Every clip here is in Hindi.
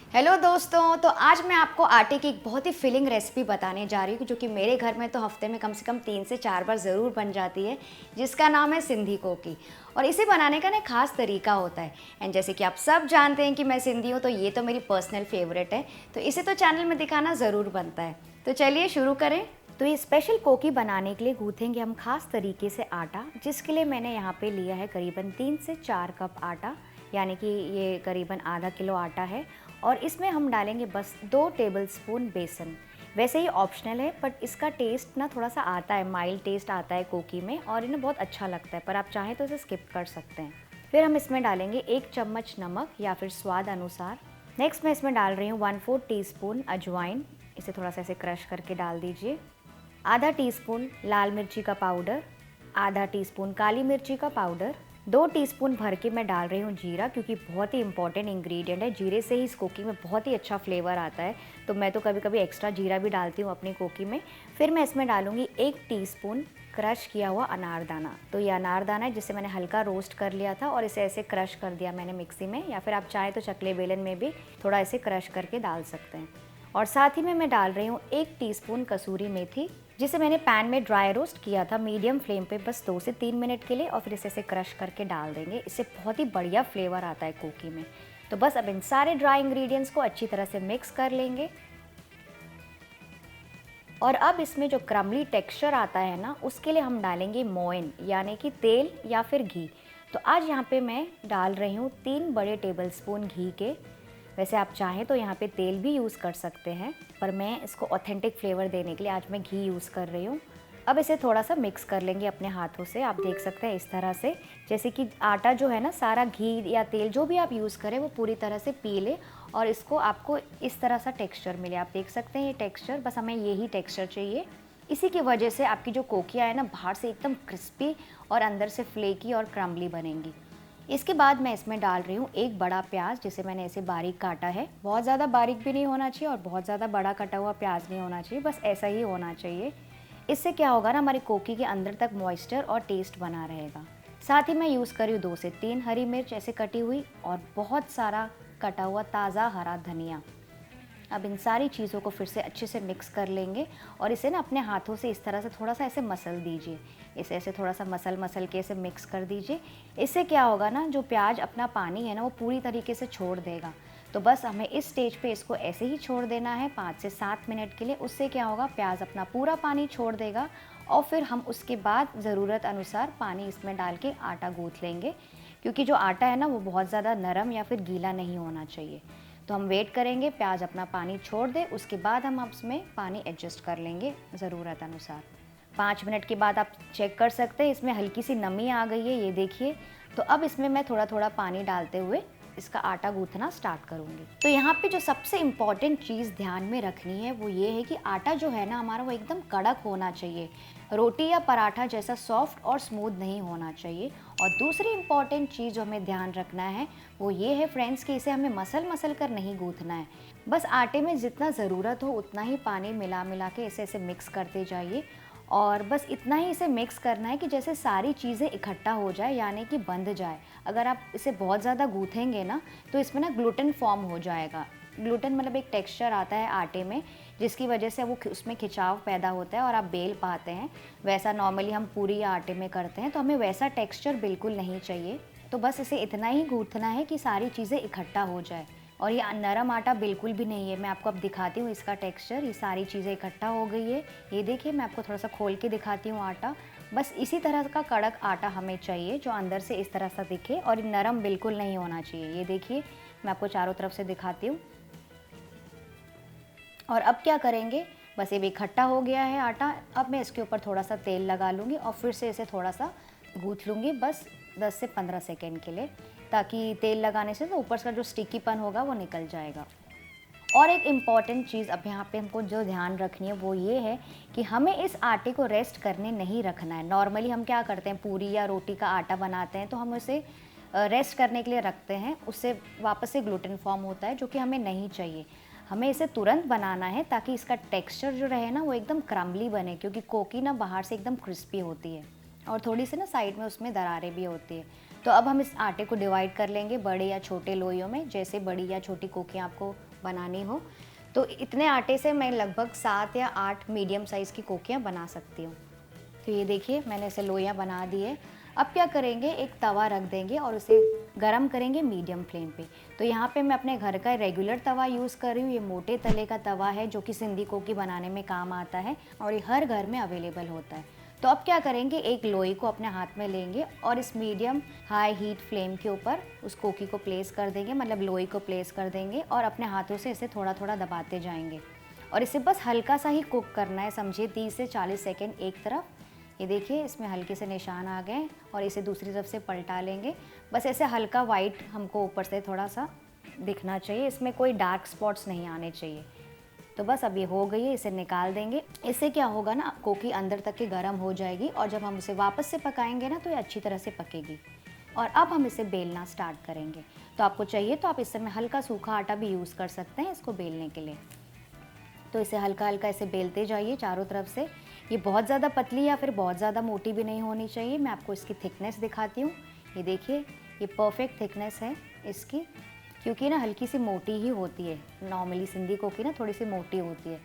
हेलो दोस्तों, तो आज मैं आपको आटे की एक बहुत ही फिलिंग रेसिपी बताने जा रही हूँ जो कि मेरे घर में तो हफ्ते में कम से कम 3 से 4 बार ज़रूर बन जाती है, जिसका नाम है सिंधी कोकी। और इसे बनाने का ना खास तरीका होता है। एंड जैसे कि आप सब जानते हैं कि मैं सिंधी हूँ, तो ये तो मेरी पर्सनल फेवरेट है, तो इसे तो चैनल में दिखाना ज़रूर बनता है। तो चलिए शुरू करें। तो ये स्पेशल कोकी बनाने के लिए गूँथेंगे हम खास तरीके से आटा, जिसके लिए मैंने यहाँ पे लिया है करीबन 3 से 4 कप आटा, यानी कि ये करीबन आधा किलो आटा है। और इसमें हम डालेंगे बस 2 टेबलस्पून बेसन। वैसे ये ऑप्शनल है, बट इसका टेस्ट ना थोड़ा सा आता है, माइल्ड टेस्ट आता है कोकी में, और इन्हें बहुत अच्छा लगता है, पर आप चाहें तो इसे स्किप कर सकते हैं। फिर हम इसमें डालेंगे 1 चम्मच नमक या फिर स्वाद अनुसार। नेक्स्ट मैं इसमें डाल रही हूँ 1/4 टीस्पून अजवाइन। इसे थोड़ा सा ऐसे क्रश करके डाल दीजिए। आधा टीस्पून लाल मिर्ची का पाउडर, आधा टीस्पून काली मिर्ची का पाउडर, 2 टीस्पून भर के मैं डाल रही हूँ जीरा, क्योंकि बहुत ही इंपॉर्टेंट इंग्रेडिएंट है। जीरे से ही इस कोकी में बहुत ही अच्छा फ्लेवर आता है, तो मैं तो कभी कभी एक्स्ट्रा जीरा भी डालती हूँ अपनी कोकी में। फिर मैं इसमें डालूंगी 1 टीस्पून क्रश किया हुआ अनारदाना। तो ये अनारदाना है जिसे मैंने हल्का रोस्ट कर लिया था और इसे ऐसे क्रश कर दिया मैंने मिक्सी में, या फिर आप चाहें तो चकले बेलन में भी थोड़ा ऐसे क्रश करके डाल सकते हैं। और साथ ही में मैं डाल रही हूँ 1 टीस्पून कसूरी मेथी, जिसे मैंने पैन में ड्राई रोस्ट किया था मीडियम फ्लेम पे बस 2 से 3 मिनट के लिए, और फिर इसे क्रश करके डाल देंगे। इससे बहुत ही बढ़िया फ्लेवर आता है कोकी में। तो बस अब इन सारे ड्राई इंग्रेडिएंट्स को अच्छी तरह से मिक्स कर लेंगे। और अब इसमें जो क्रम्बली टेक्सचर आता है ना, उसके लिए हम डालेंगे मोइन, यानी कि तेल या फिर घी। तो आज यहाँ पे मैं डाल रही हूँ 3 बड़े टेबलस्पून घी के। वैसे आप चाहें तो यहाँ पे तेल भी यूज़ कर सकते हैं, पर मैं इसको ऑथेंटिक फ्लेवर देने के लिए आज मैं घी यूज़ कर रही हूँ। अब इसे थोड़ा सा मिक्स कर लेंगे अपने हाथों से। आप देख सकते हैं इस तरह से, जैसे कि आटा जो है ना, सारा घी या तेल जो भी आप यूज़ करें वो पूरी तरह से पी ले, और इसको आपको इस तरह सा टेक्सचर मिले। आप देख सकते हैं ये टेक्सचर, बस हमें यही टेक्सचर चाहिए। इसी की वजह से आपकी जो कोकियाँ है ना, बाहर से एकदम क्रिस्पी और अंदर से फ्लेकी और क्रम्बली बनेंगी। इसके बाद मैं इसमें डाल रही हूँ 1 बड़ा प्याज, जिसे मैंने ऐसे बारीक काटा है। बहुत ज़्यादा बारीक भी नहीं होना चाहिए और बहुत ज़्यादा बड़ा कटा हुआ प्याज नहीं होना चाहिए, बस ऐसा ही होना चाहिए। इससे क्या होगा ना, हमारी कोकी के अंदर तक मॉइस्चर और टेस्ट बना रहेगा। साथ ही मैं यूज़ कर रही हूँ 2 से 3 हरी मिर्च ऐसे कटी हुई, और बहुत सारा कटा हुआ ताज़ा हरा धनिया। अब इन सारी चीज़ों को फिर से अच्छे से मिक्स कर लेंगे, और इसे ना अपने हाथों से इस तरह से थोड़ा सा ऐसे मसल दीजिए। इसे ऐसे थोड़ा सा मसल के इसे मिक्स कर दीजिए। इससे क्या होगा ना, जो प्याज अपना पानी है ना, वो पूरी तरीके से छोड़ देगा। तो बस हमें इस स्टेज पे इसको ऐसे ही छोड़ देना है 5 से 7 मिनट के लिए। उससे क्या होगा, प्याज अपना पूरा पानी छोड़ देगा, और फिर हम उसके बाद ज़रूरत अनुसार पानी इसमें डाल के आटा गूँथ लेंगे, क्योंकि जो आटा है ना, वो बहुत ज़्यादा नरम या फिर गीला नहीं होना चाहिए। तो हम वेट करेंगे प्याज अपना पानी छोड़ दे, उसके बाद हम उसमें पानी एडजस्ट कर लेंगे ज़रूरत अनुसार। 5 मिनट के बाद आप चेक कर सकते हैं इसमें हल्की सी नमी आ गई है, ये देखिए। तो अब इसमें मैं थोड़ा थोड़ा पानी डालते हुए इसका आटा गूँथना स्टार्ट करूँगी। तो यहाँ पे जो सबसे इम्पॉर्टेंट चीज़ ध्यान में रखनी है वो ये है कि आटा जो है ना हमारा, वो एकदम कड़क होना चाहिए। रोटी या पराठा जैसा सॉफ्ट और स्मूथ नहीं होना चाहिए। और दूसरी इम्पॉर्टेंट चीज़ जो हमें ध्यान रखना है वो ये है फ्रेंड्स, कि इसे हमें मसल मसल कर नहीं गूँथना है। बस आटे में जितना ज़रूरत हो उतना ही पानी मिला मिला के इसे ऐसे मिक्स करते जाइए, और बस इतना ही इसे मिक्स करना है कि जैसे सारी चीज़ें इकट्ठा हो जाए, यानी कि बंध जाए। अगर आप इसे बहुत ज़्यादा गूँथेंगे ना, तो इसमें ना ग्लूटेन फॉर्म हो जाएगा। ग्लूटेन मतलब एक टेक्सचर आता है आटे में, जिसकी वजह से वो उसमें खिंचाव पैदा होता है और आप बेल पाते हैं। वैसा नॉर्मली हम पूरी या आटे में करते हैं, तो हमें वैसा टेक्सचर बिल्कुल नहीं चाहिए। तो बस इसे इतना ही गूँथना है कि सारी चीज़ें इकट्ठा हो जाए। और ये नरम आटा बिल्कुल भी नहीं है, मैं आपको अब दिखाती हूँ इसका टेक्सचर। ये सारी चीज़ें इकट्ठा हो गई है, ये देखिए। मैं आपको थोड़ा सा खोल के दिखाती हूँ आटा। बस इसी तरह का कड़क आटा हमें चाहिए, जो अंदर से इस तरह सा दिखे, और नरम बिल्कुल नहीं होना चाहिए। ये देखिए, मैं आपको चारों तरफ से दिखाती हूँ। और अब क्या करेंगे, बस ये भी इकट्ठा हो गया है आटा। अब मैं इसके ऊपर थोड़ा सा तेल लगा लूँगी और फिर से इसे थोड़ा सा गूँथ लूँगी, बस 10 से 15 सेकेंड के लिए, ताकि तेल लगाने से तो ऊपर का जो स्टिकीपन होगा वो निकल जाएगा। और एक इम्पॉर्टेंट चीज़ अब यहाँ पे हमको जो ध्यान रखनी है वो ये है कि हमें इस आटे को रेस्ट करने नहीं रखना है। नॉर्मली हम क्या करते हैं, पूरी या रोटी का आटा बनाते हैं तो हम उसे रेस्ट करने के लिए रखते हैं, उससे वापस से ग्लूटेन फॉर्म होता है, जो कि हमें नहीं चाहिए। हमें इसे तुरंत बनाना है ताकि इसका टेक्सचर जो रहे ना, वो एकदम क्रम्बली बने, क्योंकि कोकी ना बाहर से एकदम क्रिस्पी होती है और थोड़ी सी ना साइड में उसमें दरारें भी होती है। तो अब हम इस आटे को डिवाइड कर लेंगे बड़े या छोटे लोइयों में, जैसे बड़ी या छोटी कोकियाँ आपको बनानी हो। तो इतने आटे से मैं लगभग 7 या 8 मीडियम साइज़ की कोकियाँ बना सकती हूँ। तो ये देखिए मैंने ऐसे लोइयाँ बना दी है। अब क्या करेंगे, एक तवा रख देंगे और उसे गरम करेंगे मीडियम फ्लेम पे। तो यहाँ पे मैं अपने घर का रेगुलर तवा यूज़ कर रही हूँ। ये मोटे तले का तवा है जो कि सिंधी कोकी बनाने में काम आता है और ये हर घर में अवेलेबल होता है। तो अब क्या करेंगे, एक लोई को अपने हाथ में लेंगे और इस मीडियम हाई हीट फ्लेम के ऊपर उस कोकी को प्लेस कर देंगे, मतलब लोई को प्लेस कर देंगे और अपने हाथों से इसे थोड़ा थोड़ा दबाते जाएंगे और इसे बस हल्का सा ही कुक करना है, समझिए 30 से 40 सेकेंड एक तरफ। ये देखिए इसमें हल्के से निशान आ गए और इसे दूसरी तरफ से पलटा लेंगे। बस ऐसे हल्का वाइट हमको ऊपर से थोड़ा सा दिखना चाहिए, इसमें कोई डार्क स्पॉट्स नहीं आने चाहिए। तो बस अब ये हो गई है, इसे निकाल देंगे। इससे क्या होगा ना, कोकी अंदर तक के गर्म हो जाएगी और जब हम उसे वापस से पकाएंगे ना तो ये अच्छी तरह से पकेगी। और अब हम इसे बेलना स्टार्ट करेंगे। तो आपको चाहिए तो आप इस समय हल्का सूखा आटा भी यूज़ कर सकते हैं इसको बेलने के लिए। तो इसे हल्का हल्का ऐसे बेलते जाइए चारों तरफ से। ये बहुत ज़्यादा पतली या फिर बहुत ज़्यादा मोटी भी नहीं होनी चाहिए। मैं आपको इसकी थिकनेस दिखाती हूँ। ये देखिए ये परफेक्ट थिकनेस है इसकी, क्योंकि ना हल्की सी मोटी ही होती है। नॉर्मली सिंधी कोकी ना थोड़ी सी मोटी होती है।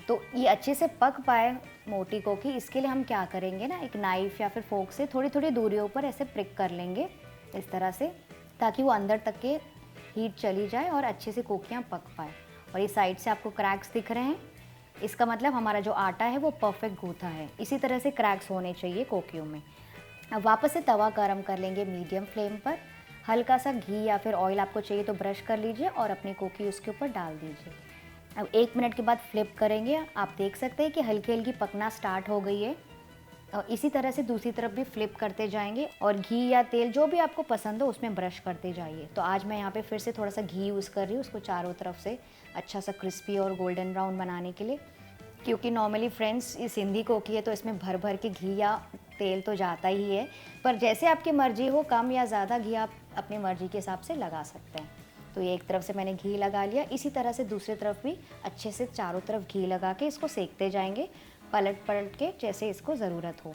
तो ये अच्छे से पक पाए मोटी कोकी, इसके लिए हम क्या करेंगे ना, एक नाइफ़ या फिर फोक से थोड़ी थोड़ी दूरियों पर ऐसे प्रिक कर लेंगे इस तरह से, ताकि वो अंदर तक के हीट चली जाए और अच्छे से कोकियाँ पक पाए। और ये साइड से आपको क्रैक्स दिख रहे हैं, इसका मतलब हमारा जो आटा है वो परफेक्ट गूँथा है। इसी तरह से क्रैक्स होने चाहिए कोकियों में। अब वापस से तवा गरम कर लेंगे मीडियम फ्लेम पर। हल्का सा घी या फिर ऑयल आपको चाहिए तो ब्रश कर लीजिए और अपनी कोकी उसके ऊपर डाल दीजिए। अब 1 मिनट के बाद फ्लिप करेंगे। आप देख सकते हैं कि हल्की हल्की पकना स्टार्ट हो गई है। और इसी तरह से दूसरी तरफ भी फ्लिप करते जाएंगे और घी या तेल जो भी आपको पसंद हो उसमें ब्रश करते जाइए। तो आज मैं यहाँ पे फिर से थोड़ा सा घी यूज़ कर रही हूँ उसको चारों तरफ से अच्छा सा क्रिस्पी और गोल्डन ब्राउन बनाने के लिए, क्योंकि नॉर्मली फ्रेंड्स ये सिंधी कोकी है तो इसमें भर भर के घी या तेल तो जाता ही है, पर जैसे आपकी मर्ज़ी हो कम या ज़्यादा घी आप अपनी मर्ज़ी के हिसाब से लगा सकते हैं। तो ये एक तरफ से मैंने घी लगा लिया, इसी तरह से दूसरी तरफ भी अच्छे से चारों तरफ घी लगा के इसको सेकते जाएंगे, पलट पलट के जैसे इसको ज़रूरत हो।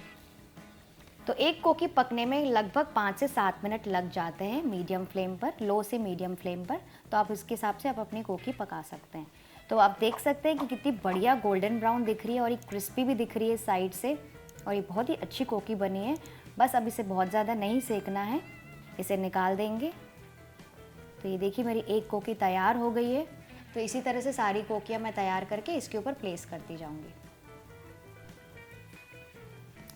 तो एक कोकी पकने में लगभग 5 से 7 मिनट लग जाते हैं मीडियम फ्लेम पर, लो से मीडियम फ्लेम पर। तो आप इसके हिसाब से आप अपनी कोकी पका सकते हैं। तो आप देख सकते हैं कि कितनी बढ़िया गोल्डन ब्राउन दिख रही है और ये क्रिस्पी भी दिख रही है साइड से, और ये बहुत ही अच्छी कोकी बनी है। बस अब इसे बहुत ज़्यादा नहीं सेकना है, इसे निकाल देंगे। तो ये देखिए मेरी एक कोकी तैयार हो गई है। तो इसी तरह से सारी कोकियाँ मैं तैयार करके इसके ऊपर प्लेस करती जाऊँगी।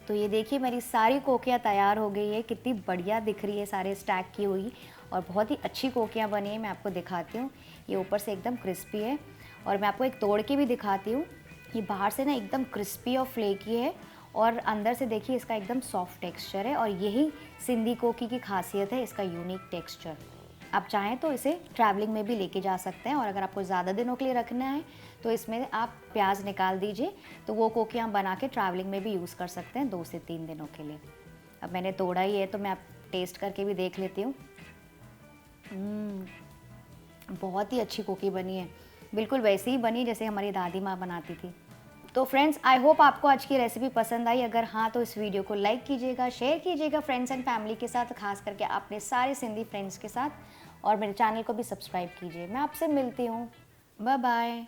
तो ये देखिए मेरी सारी कोकियाँ तैयार हो गई है, कितनी बढ़िया दिख रही है सारे स्टैक की हुई, और बहुत ही अच्छी कोकियाँ बनी है। मैं आपको दिखाती हूँ, ये ऊपर से एकदम क्रिस्पी है और मैं आपको एक तोड़ के भी दिखाती हूँ। ये बाहर से ना एकदम क्रिस्पी और फ्लेकी है और अंदर से देखिए इसका एकदम सॉफ्ट टेक्सचर है, और यही सिंधी कोकी की खासियत है, इसका यूनिक टेक्सचर। आप चाहें तो इसे ट्रैवलिंग में भी लेके जा सकते हैं, और अगर आपको ज़्यादा दिनों के लिए रखना है तो इसमें आप प्याज निकाल दीजिए, तो वो कोकियाँ बना के ट्रैवलिंग में भी यूज़ कर सकते हैं 2 से 3 दिनों के लिए। अब मैंने तोड़ा ही है तो मैं आप टेस्ट करके भी देख लेती हूँ। बहुत ही अच्छी कोकी बनी है, बिल्कुल वैसी ही बनी जैसे हमारी दादी माँ बनाती थी। तो फ्रेंड्स, आई होप आपको आज की रेसिपी पसंद आई। अगर हाँ तो इस वीडियो को लाइक कीजिएगा, शेयर कीजिएगा फ्रेंड्स एंड फैमिली के साथ, खास करके अपने सारे सिंधी फ्रेंड्स के साथ, और मेरे चैनल को भी सब्सक्राइब कीजिए। मैं आपसे मिलती हूँ, बाय बाय।